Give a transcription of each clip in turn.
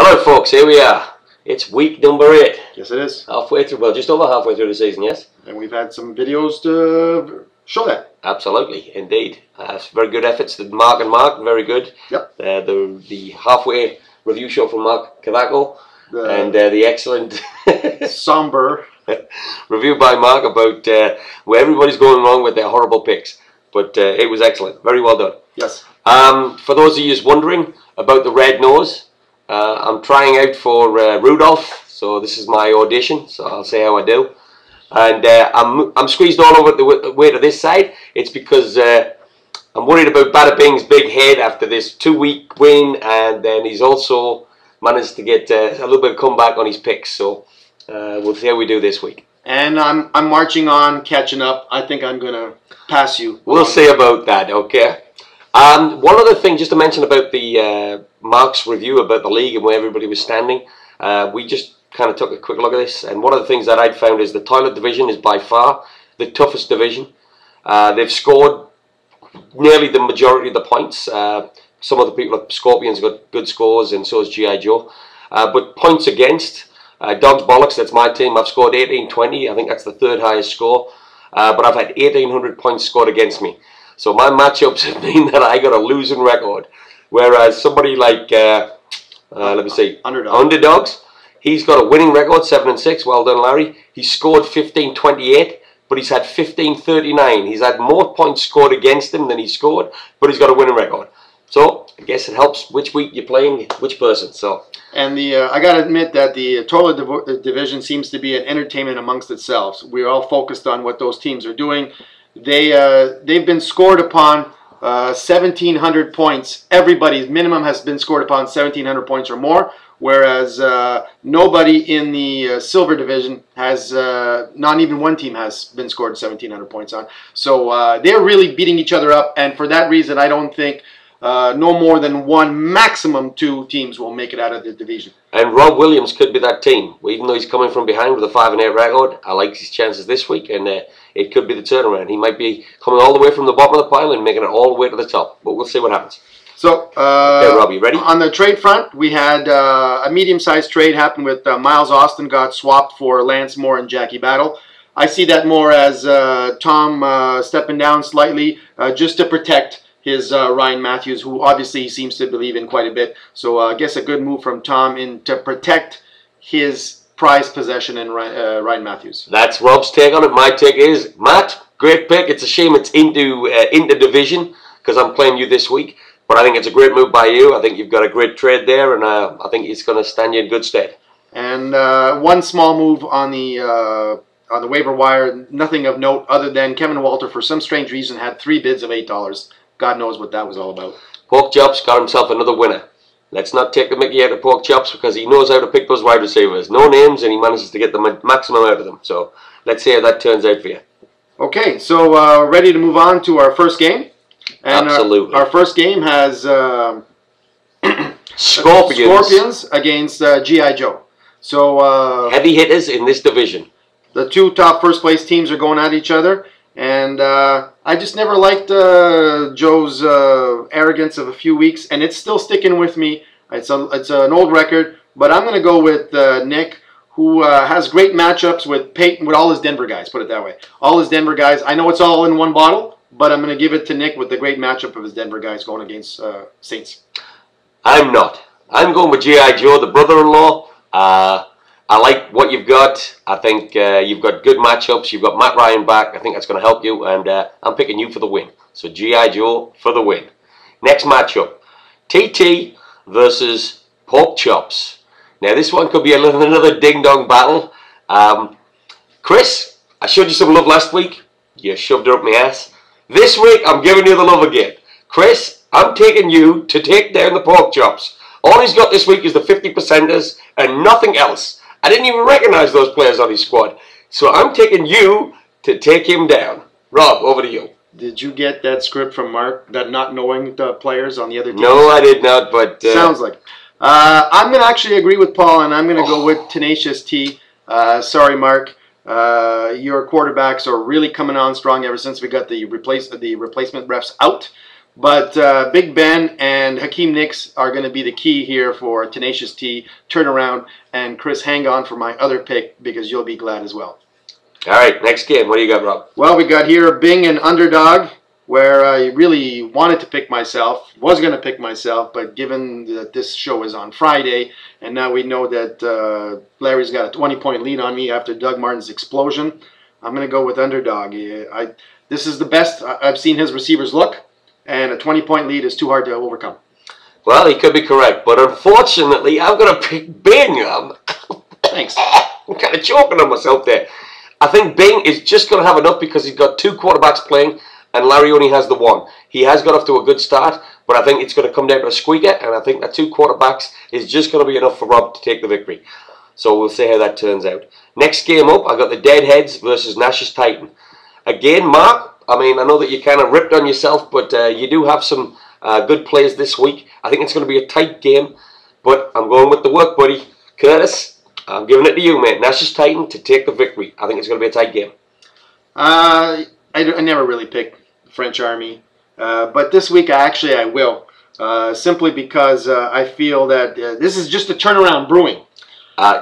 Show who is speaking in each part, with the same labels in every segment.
Speaker 1: Hello folks, here we are. It's week number 8.
Speaker 2: Yes, it is.
Speaker 1: Halfway through, well, just over halfway through the season, yes?
Speaker 2: And we've had some videos to show that.
Speaker 1: Absolutely, indeed. Very good efforts, Mark and Mark, very good.
Speaker 2: Yep.
Speaker 1: The halfway review show from Mark Cavaco and the excellent
Speaker 2: somber
Speaker 1: review by Mark about where everybody's going wrong with their horrible picks. But it was excellent, very well done.
Speaker 2: Yes.
Speaker 1: For those of you wondering about the red nose, I'm trying out for Rudolph, so this is my audition, so I'll see how I do. And I'm squeezed all over the way to this side. It's because I'm worried about Bada Bing's big head after this 2-week win, and then he's also managed to get a little bit of comeback on his picks, so we'll see how we do this week.
Speaker 2: And I'm marching on, catching up. I think I'm going to pass you.
Speaker 1: We'll see about that, okay? One other thing just to mention about the Mark's review about the league and where everybody was standing. We just kind of took a quick look at this, and one of the things that I'd found is the toilet division is by far the toughest division. They've scored nearly the majority of the points. Some of the people at Scorpions got good scores, and so has G.I. Joe. But points against, Dogs Bollocks, that's my team, I've scored 1820. I think that's the third highest score. But I've had 1,800 points scored against me. So my matchups have been that I got a losing record. Whereas somebody like, let me see, Underdogs, he's got a winning record, 7-6. Well done, Larry. He scored 1528, but he's had 1539. He's had more points scored against him than he scored, but he's got a winning record. So I guess it helps which week you're playing which person. So.
Speaker 2: And I got to admit that the toilet division seems to be an entertainment amongst itself. We're all focused on what those teams are doing. They've been scored upon 1,700 points. Everybody's minimum has been scored upon 1,700 points or more, whereas nobody in the silver division has, not even one team has been scored 1,700 points on. So they're really beating each other up, and for that reason I don't think no more than one, maximum 2 teams will make it out of the division.
Speaker 1: And Rob Williams could be that team. Even though he's coming from behind with a 5-8 record, I like his chances this week, and it could be the turnaround. He might be coming all the way from the bottom of the pile and making it all the way to the top. But we'll see what happens.
Speaker 2: So,
Speaker 1: okay, Rob, you ready?
Speaker 2: On the trade front, we had a medium-sized trade happen with Miles Austin got swapped for Lance Moore and Jackie Battle. I see that more as Tom stepping down slightly just to protect his Ryan Matthews, who obviously he seems to believe in quite a bit. So I guess a good move from Tom to protect his prized possession in Ryan Matthews.
Speaker 1: That's Rob's take on it. My take is, Matt, great pick. It's a shame it's into division because I'm playing you this week. But I think it's a great move by you. I think you've got a great trade there, and I think it's going to stand you in good stead.
Speaker 2: And one small move on the waiver wire, nothing of note other than Kevin Walter, for some strange reason, had 3 bids of $8. God knows what that was all about.
Speaker 1: Pork Chops got himself another winner. Let's not take the mickey out of Pork Chops because he knows how to pick those wide receivers. No names, and he manages to get the maximum out of them. So let's see how that turns out for you.
Speaker 2: Okay, so ready to move on to our first game? And
Speaker 1: absolutely.
Speaker 2: Our first game has
Speaker 1: Scorpions
Speaker 2: against G.I. Joe. So
Speaker 1: heavy hitters in this division.
Speaker 2: The 2 top first place teams are going at each other. And I just never liked Joe's arrogance of a few weeks, and it's still sticking with me. It's an old record, but I'm going to go with Nick, who has great matchups with Peyton, with all his Denver guys, put it that way. All his Denver guys. I know it's all in one bottle, but I'm going to give it to Nick with the great matchup of his Denver guys going against Saints.
Speaker 1: I'm not. I'm going with G.I. Joe, the brother-in-law. I like what you've got. I think you've got good matchups. You've got Matt Ryan back. I think that's going to help you. And I'm picking you for the win. So G.I. Joe for the win. Next matchup. TT versus Pork Chops. Now this one could be another ding-dong battle. Chris, I showed you some love last week. You shoved her up my ass. This week I'm giving you the love again. Chris, I'm taking you to take down the Pork Chops. All he's got this week is the 50%ers and nothing else. I didn't even recognize those players on his squad. So I'm taking you to take him down. Rob, over to you.
Speaker 2: Did you get that script from Mark, that not knowing the players on the other teams?
Speaker 1: No, I did not, but...
Speaker 2: Sounds like it. I'm going to actually agree with Paul, and I'm going to go with Tenacious T. Sorry, Mark. Your quarterbacks are really coming on strong ever since we got the replacement refs out. But Big Ben and Hakeem Nicks are going to be the key here for Tenacious T turnaround. And Chris, hang on for my other pick because you'll be glad as well.
Speaker 1: All right, next game. What do you got, Rob?
Speaker 2: Well, we got here Bing and Underdog, where I really wanted to pick myself, was going to pick myself, but given that this show is on Friday, and now we know that Larry's got a 20-point lead on me after Doug Martin's explosion, I'm going to go with Underdog. This is the best I've seen his receivers look, and a 20-point lead is too hard to overcome.
Speaker 1: Well, he could be correct, but unfortunately, I'm going to pick Bing.
Speaker 2: Thanks.
Speaker 1: I'm kind of choking on myself there. I think Bing is just going to have enough because he's got 2 quarterbacks playing, and Larry only has the 1. He has got off to a good start, but I think it's going to come down to a squeaker, and I think that 2 quarterbacks is just going to be enough for Rob to take the victory. So we'll see how that turns out. Next game up, I got the Deadheads versus Nash's Titan. Again, Mark, I mean, I know that you kind of ripped on yourself, but you do have some good plays this week. I think it's going to be a tight game, but I'm going with the work buddy. Curtis, I'm giving it to you, mate. Nash's Titan to take the victory. I think it's going to be a tight game.
Speaker 2: I never really picked French Army, but this week I will, simply because I feel that this is just a turnaround brewing.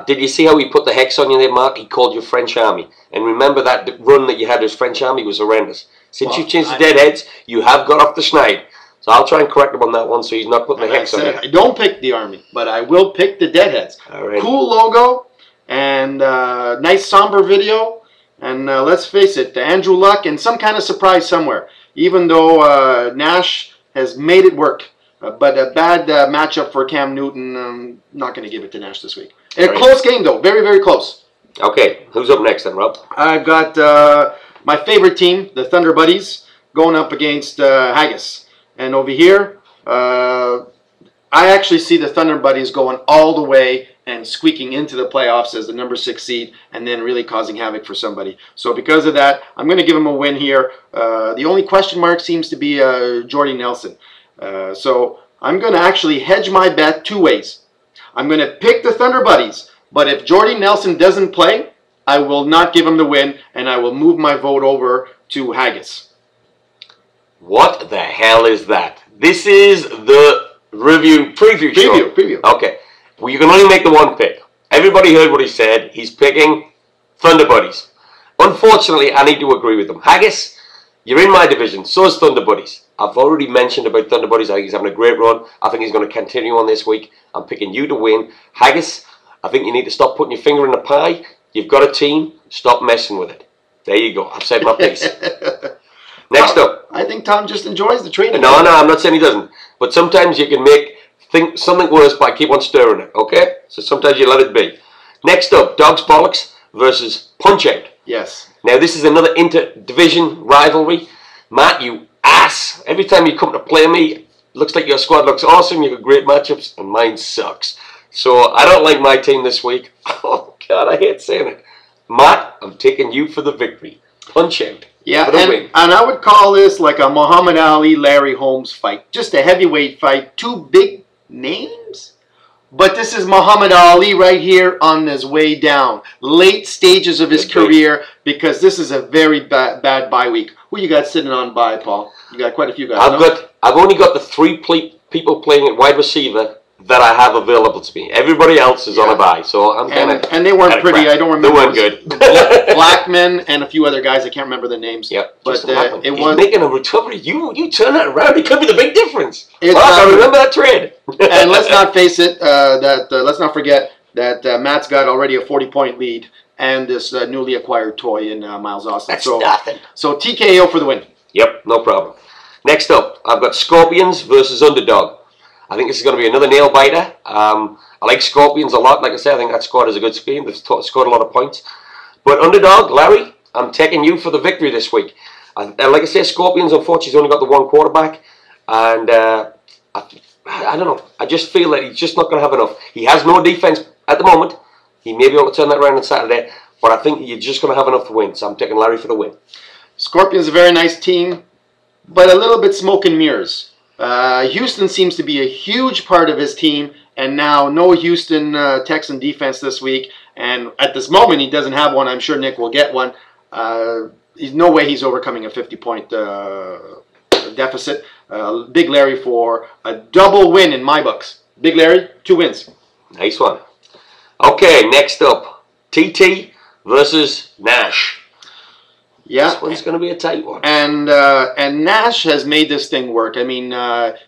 Speaker 1: Did you see how he put the hex on you there, Mark? He called you French Army. And remember that run that you had as French Army was horrendous. Since you've changed the Deadheads, you have got off the schneid. So I'll try and correct him on that one so he's not putting the hex on you.
Speaker 2: I don't pick the Army, but I will pick the Deadheads.
Speaker 1: Right.
Speaker 2: Cool logo and nice somber video. And let's face it, Andrew Luck and some kind of surprise somewhere. Even though Nash has made it work. But a bad matchup for Cam Newton. I'm not going to give it to Nash this week. A close game, though. Very, very close.
Speaker 1: Okay. Who's up next then, Rob?
Speaker 2: I've got my favorite team, the Thunder Buddies, going up against Haggis. And over here, I actually see the Thunder Buddies going all the way and squeaking into the playoffs as the number 6 seed and then really causing havoc for somebody. So because of that, I'm going to give them a win here. The only question mark seems to be Jordy Nelson. So I'm going to actually hedge my bet 2 ways. I'm going to pick the Thunder Buddies, but if Jordy Nelson doesn't play, I will not give him the win, and I will move my vote over to Haggis.
Speaker 1: What the hell is that? This is the preview show.
Speaker 2: Preview.
Speaker 1: Okay. Well, you can only make the one pick. Everybody heard what he said. He's picking Thunder Buddies. Unfortunately, I need to agree with him. Haggis, you're in my division. So is Thunder Buddies. I've already mentioned about Thunder Buddies. I think he's having a great run. I think he's going to continue on this week. I'm picking you to win. Haggis, I think you need to stop putting your finger in the pie. You've got a team. Stop messing with it. There you go. I've said my piece. Next up.
Speaker 2: I think Tom just enjoys the training.
Speaker 1: No, I'm not saying he doesn't. But sometimes you can think something worse by keep on stirring it, okay? So sometimes you let it be. Next up, Dog's Bollocks versus Punch-Out.
Speaker 2: Yes.
Speaker 1: Now, this is another inter-division rivalry. Matt, you ass. Every time you come to play me, looks like your squad looks awesome. You've got great matchups, and mine sucks. So I don't like my team this week. Oh, God, I hate saying it. Matt, I'm taking you for the victory. Punch-Out.
Speaker 2: Yeah, and I would call this like a Muhammad Ali, Larry Holmes fight. Just a heavyweight fight. 2 big names? But this is Muhammad Ali right here on his way down. Late stages of his career, because this is a very bad bye week. Who you got sitting on bye, Paul? You got quite a few guys.
Speaker 1: I've only got the 3 people playing at wide receiver that I have available to me. Everybody else is on a bye, so I'm kind of...
Speaker 2: And they weren't pretty.
Speaker 1: Crap.
Speaker 2: I don't remember.
Speaker 1: They weren't good.
Speaker 2: Blackman and a few other guys. I can't remember the names.
Speaker 1: Yep.
Speaker 2: But
Speaker 1: it was making a recovery. You turn that around. It could be the big difference.
Speaker 2: Mark,
Speaker 1: I remember that trade.
Speaker 2: And let's not face it. Let's not forget that Matt's got already a 40-point lead and this newly acquired toy in Miles Austin.
Speaker 1: That's nothing.
Speaker 2: So TKO for the win.
Speaker 1: Yep, no problem. Next up, I've got Scorpions versus Underdog. I think this is going to be another nail biter. I like Scorpions a lot. Like I said, I think that squad is a good scheme. They've scored a lot of points. But Underdog, Larry, I'm taking you for the victory this week. And like I say, Scorpions, unfortunately, he's only got the 1 quarterback. And I don't know. I just feel that he's just not going to have enough. He has no defense at the moment. He may be able to turn that around on Saturday. But I think you're just going to have enough to win. So I'm taking Larry for the win.
Speaker 2: Scorpions a very nice team, but a little bit smoke and mirrors. Houston seems to be a huge part of his team, and now no Houston Texan defense this week. And at this moment, he doesn't have one. I'm sure Nick will get one. There's no way he's overcoming a 50-point deficit. Big Larry for a double win in my books. Big Larry, 2 wins.
Speaker 1: Nice one. Okay, next up, TT versus Nash.
Speaker 2: Yeah,
Speaker 1: this one's going to be a tight one.
Speaker 2: And Nash has made this thing work. I mean,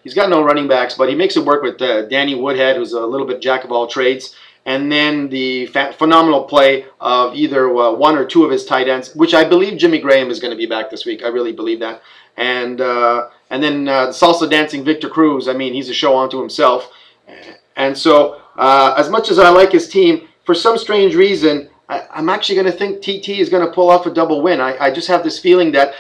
Speaker 2: he's got no running backs, but he makes it work with Danny Woodhead, who's a little bit jack of all trades. And then the phenomenal play of either 1 or 2 of his tight ends, which I believe Jimmy Graham is going to be back this week. I really believe that. And then salsa dancing Victor Cruz. I mean, he's a show unto himself. And so, as much as I like his team, for some strange reason, I'm actually going to think TT is going to pull off a double win. I just have this feeling that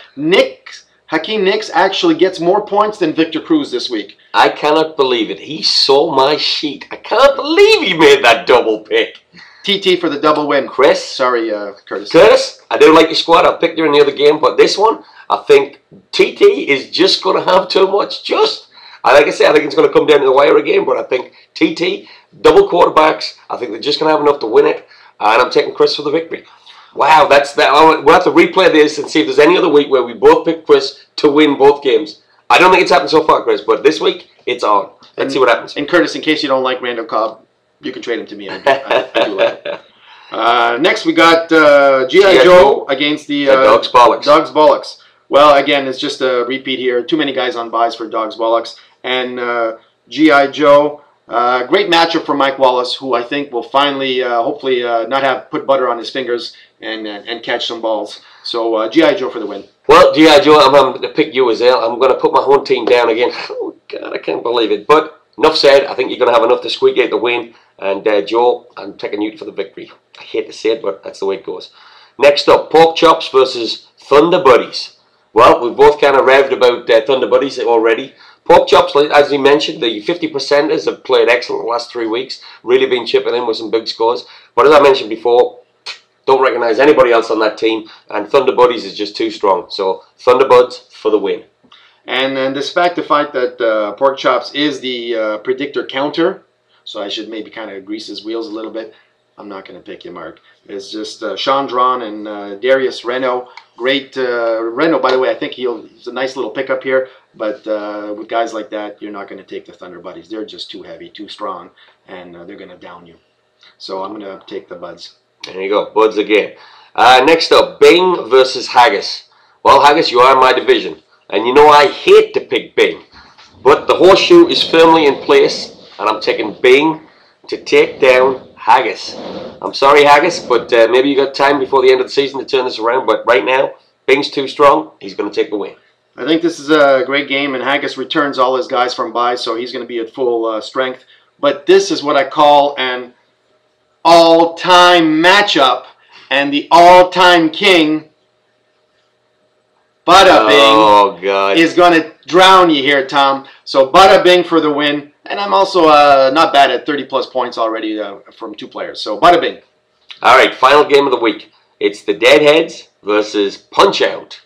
Speaker 2: Hakeem Nicks actually gets more points than Victor Cruz this week.
Speaker 1: I cannot believe it. He saw my sheet. I can't believe he made that double pick.
Speaker 2: TT for the double win.
Speaker 1: Chris?
Speaker 2: Sorry, Curtis.
Speaker 1: Curtis, I do like your squad. I picked you in the other game, but this one, I think TT is just going to have too much. Like I said, I think it's going to come down to the wire again, but I think TT, double quarterbacks, I think they're just going to have enough to win it. And I'm taking Chris for the victory. Wow, that's that. We'll have to replay this and see if there's any other week where we both pick Chris to win both games. I don't think it's happened so far, Chris, but this week, it's on. Let's see what happens.
Speaker 2: And Curtis, in case you don't like Randall Cobb, you can trade him to me. I do like it. Next, we got G.I. Joe against the
Speaker 1: Dogs Bollocks.
Speaker 2: Dogs Bollocks. Well, again, it's just a repeat here. Too many guys on buys for Dogs Bollocks. And G.I. Joe, great matchup for Mike Wallace, who I think will finally, hopefully, not have put butter on his fingers and catch some balls. So G.I. Joe for the win.
Speaker 1: Well, G.I. Joe, I'm going to pick you as well. I'm going to put my home team down again. Oh, God, I can't believe it. But enough said. I think you're going to have enough to squeak out the win. And Joe, I'm taking you for the victory. I hate to say it, but that's the way it goes. Next up, Pork Chops versus Thunder Buddies. Well, we've both kind of raved about Thunder Buddies already. Pork Chops, as we mentioned, the 50%ers have played excellent the last 3 weeks. Really been chipping in with some big scores. But as I mentioned before, don't recognise anybody else on that team. And Thunder Buddies is just too strong. So Thunderbuds for the win.
Speaker 2: And despite the fact that Pork Chops is the predictor counter, so I should maybe kind of grease his wheels a little bit, I'm not going to pick you, Mark. It's just Sean Drawn and Darius Reno. Great. Reno, by the way, I think he's a nice little pickup here. But with guys like that, you're not going to take the Thunder Buddies. They're just too heavy, too strong, and they're going to down you. So I'm going to take the Buds.
Speaker 1: There you go, Buds again. Next up, Bing versus Haggis. Well, Haggis, you are in my division. And you know I hate to pick Bing. But the horseshoe is firmly in place, and I'm taking Bing to take down Haggis. I'm sorry, Haggis, but maybe you got time before the end of the season to turn this around. But right now, Bing's too strong. He's going to take the win.
Speaker 2: I think this is a great game, and Haggis returns all his guys from bye, so he's going to be at full strength. But this is what I call an all-time matchup, and the all-time king, Bada Bing, is going to drown you here, Tom. So Bada Bing for the win, and I'm also not bad at 30-plus points already from 2 players. So Bada Bing.
Speaker 1: All right, final game of the week. It's the Deadheads versus Punch-Out.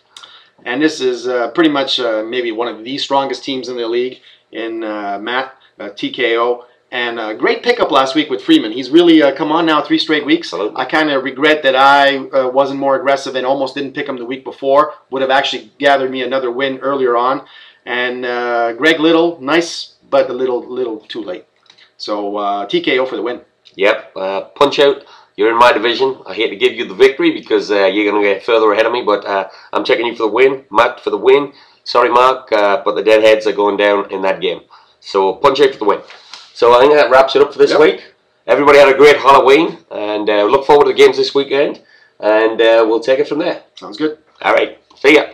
Speaker 2: And this is pretty much maybe one of the strongest teams in the league in Matt, TKO. And great pickup last week with Freeman. He's really come on now 3 straight weeks.
Speaker 1: Absolutely.
Speaker 2: I kind of regret that I wasn't more aggressive and almost didn't pick him the week before. Would have actually gathered me another win earlier on. And Greg Little, nice, but a little too late. So TKO for the win.
Speaker 1: Yep, Punch-Out. You're in my division. I hate to give you the victory because you're going to get further ahead of me, but I'm taking you for the win. Mark for the win. Sorry, Mark, but the Deadheads are going down in that game. So Punch-Out for the win. So I think that wraps it up for this week. Everybody had a great Halloween, and look forward to the games this weekend, and we'll take it from there.
Speaker 2: Sounds good.
Speaker 1: All right. See ya.